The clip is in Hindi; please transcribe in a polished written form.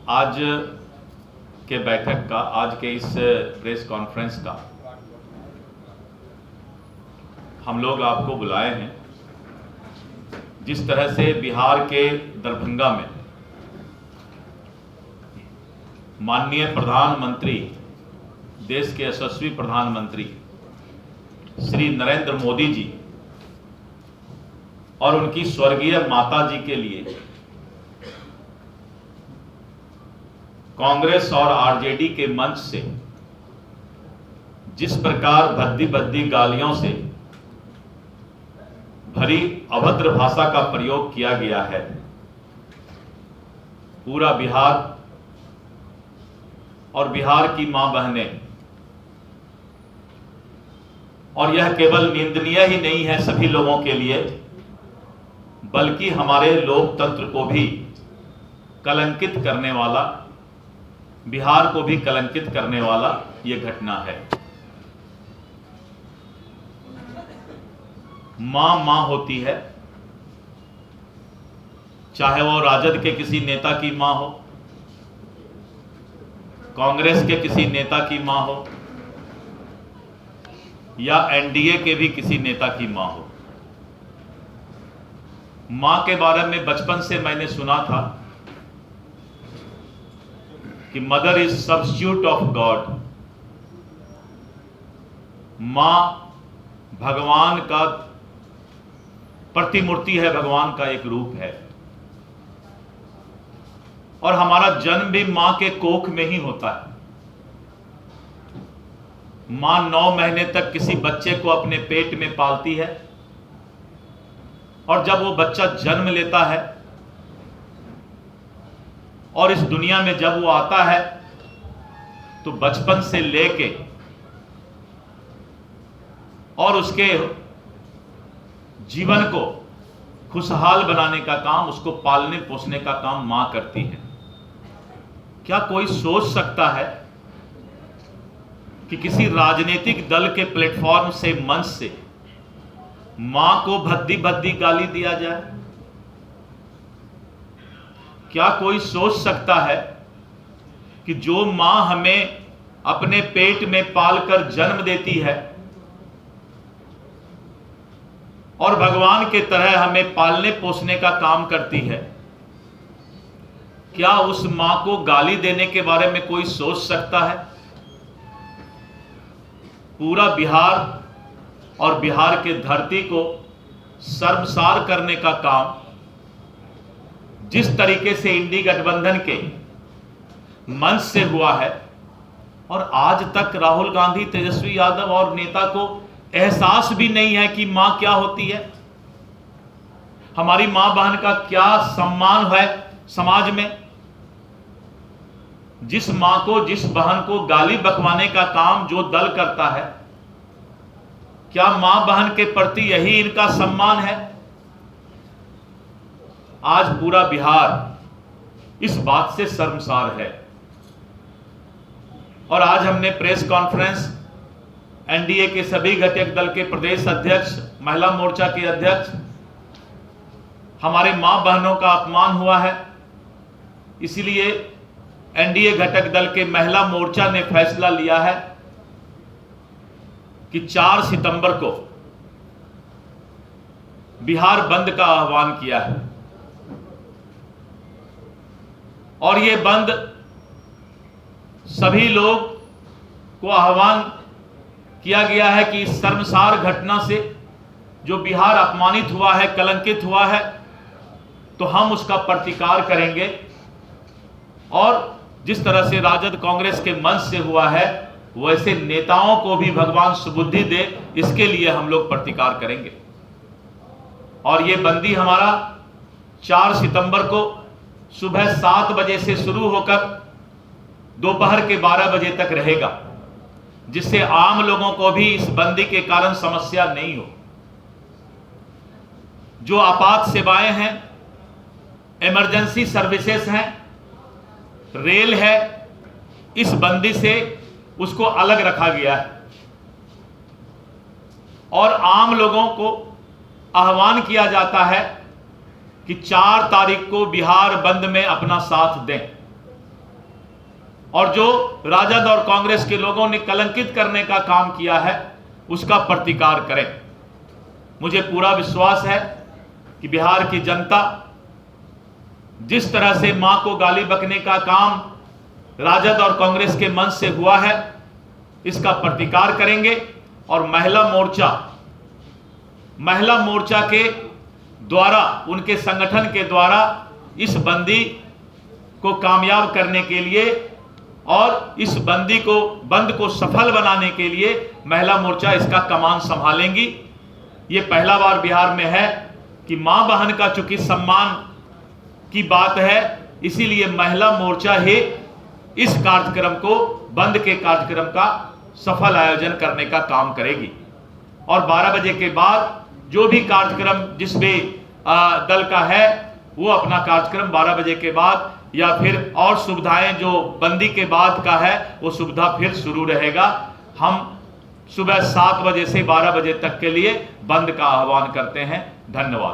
आज के बैठक का, आज के इस प्रेस कॉन्फ्रेंस का हम लोग आपको बुलाए हैं। जिस तरह से बिहार के दरभंगा में माननीय प्रधानमंत्री, देश के यशस्वी प्रधानमंत्री श्री नरेंद्र मोदी जी और उनकी स्वर्गीय माता जी के लिए कांग्रेस और आरजेडी के मंच से जिस प्रकार भद्दी भद्दी गालियों से भरी अभद्र भाषा का प्रयोग किया गया है, पूरा बिहार और बिहार की मां बहनें, और यह केवल निंदनीय ही नहीं है सभी लोगों के लिए, बल्कि हमारे लोकतंत्र को भी कलंकित करने वाला, बिहार को भी कलंकित करने वाला यह घटना है। मां होती है, चाहे वो राजद के किसी नेता की मां हो, कांग्रेस के किसी नेता की मां हो, या एनडीए के भी किसी नेता की मां हो। मां के बारे में बचपन से मैंने सुना था कि mother is substitute of God. मां भगवान का प्रतिमूर्ति है, भगवान का एक रूप है, और हमारा जन्म भी मां के कोख में ही होता है। मां 9 महीने तक किसी बच्चे को अपने पेट में पालती है, और जब वो बच्चा जन्म लेता है और इस दुनिया में जब वो आता है, तो बचपन से लेके और उसके जीवन को खुशहाल बनाने का काम, उसको पालने पोसने का काम मां करती है। क्या कोई सोच सकता है कि किसी राजनीतिक दल के प्लेटफॉर्म से, मंच से मां को भद्दी भद्दी गाली दिया जाए? क्या कोई सोच सकता है कि जो मां हमें अपने पेट में पालकर जन्म देती है और भगवान के तरह हमें पालने पोसने का काम करती है, क्या उस मां को गाली देने के बारे में कोई सोच सकता है? पूरा बिहार और बिहार के धरती को शर्मसार करने का काम जिस तरीके से इंडी गठबंधन के मंच से हुआ है, और आज तक राहुल गांधी, तेजस्वी यादव और नेता को एहसास भी नहीं है कि मां क्या होती है, हमारी मां बहन का क्या सम्मान है समाज में। जिस मां को, जिस बहन को गाली बकवाने का काम जो दल करता है, क्या मां बहन के प्रति यही इनका सम्मान है? आज पूरा बिहार इस बात से शर्मसार है, और आज हमने प्रेस कॉन्फ्रेंस एनडीए के सभी घटक दल के प्रदेश अध्यक्ष, महिला मोर्चा के अध्यक्ष, हमारे मां बहनों का अपमान हुआ है, इसलिए एनडीए घटक दल के महिला मोर्चा ने फैसला लिया है कि 4 सितंबर को बिहार बंद का आह्वान किया है। और ये बंद सभी लोग को आह्वान किया गया है कि इस शर्मसार घटना से जो बिहार अपमानित हुआ है, कलंकित हुआ है, तो हम उसका प्रतिकार करेंगे, और जिस तरह से राजद कांग्रेस के मंच से हुआ है, वैसे नेताओं को भी भगवान सुबुद्धि दे, इसके लिए हम लोग प्रतिकार करेंगे। और ये बंदी हमारा 4 सितंबर को सुबह 7 बजे से शुरू होकर दोपहर के 12 बजे तक रहेगा, जिससे आम लोगों को भी इस बंदी के कारण समस्या नहीं हो। जो आपात सेवाएं हैं, इमरजेंसी सर्विसेज हैं, रेल है, इस बंदी से उसको अलग रखा गया है, और आम लोगों को आह्वान किया जाता है कि 4 तारीख को बिहार बंद में अपना साथ दें। और जो राजद और कांग्रेस के लोगों ने कलंकित करने का काम किया है उसका प्रतिकार करें। मुझे पूरा विश्वास है कि बिहार की जनता जिस तरह से मां को गाली बकने का काम राजद और कांग्रेस के मंच से हुआ है इसका प्रतिकार करेंगे और महिला मोर्चा के द्वारा, उनके संगठन के द्वारा इस बंदी को कामयाब करने के लिए और इस बंद को सफल बनाने के लिए महिला मोर्चा इसका कमान संभालेंगी। ये पहला बार बिहार में है कि मां बहन का चूंकि सम्मान की बात है, इसीलिए महिला मोर्चा ही इस कार्यक्रम को, बंद के कार्यक्रम का सफल आयोजन करने का काम करेगी। और 12 बजे के बाद जो भी कार्यक्रम जिस भी दल का है वो अपना कार्यक्रम 12 बजे के बाद या फिर और सुविधाएं जो बंदी के बाद का है वो सुविधा फिर शुरू रहेगा। हम सुबह 7 बजे से 12 बजे तक के लिए बंद का आह्वान करते हैं। धन्यवाद।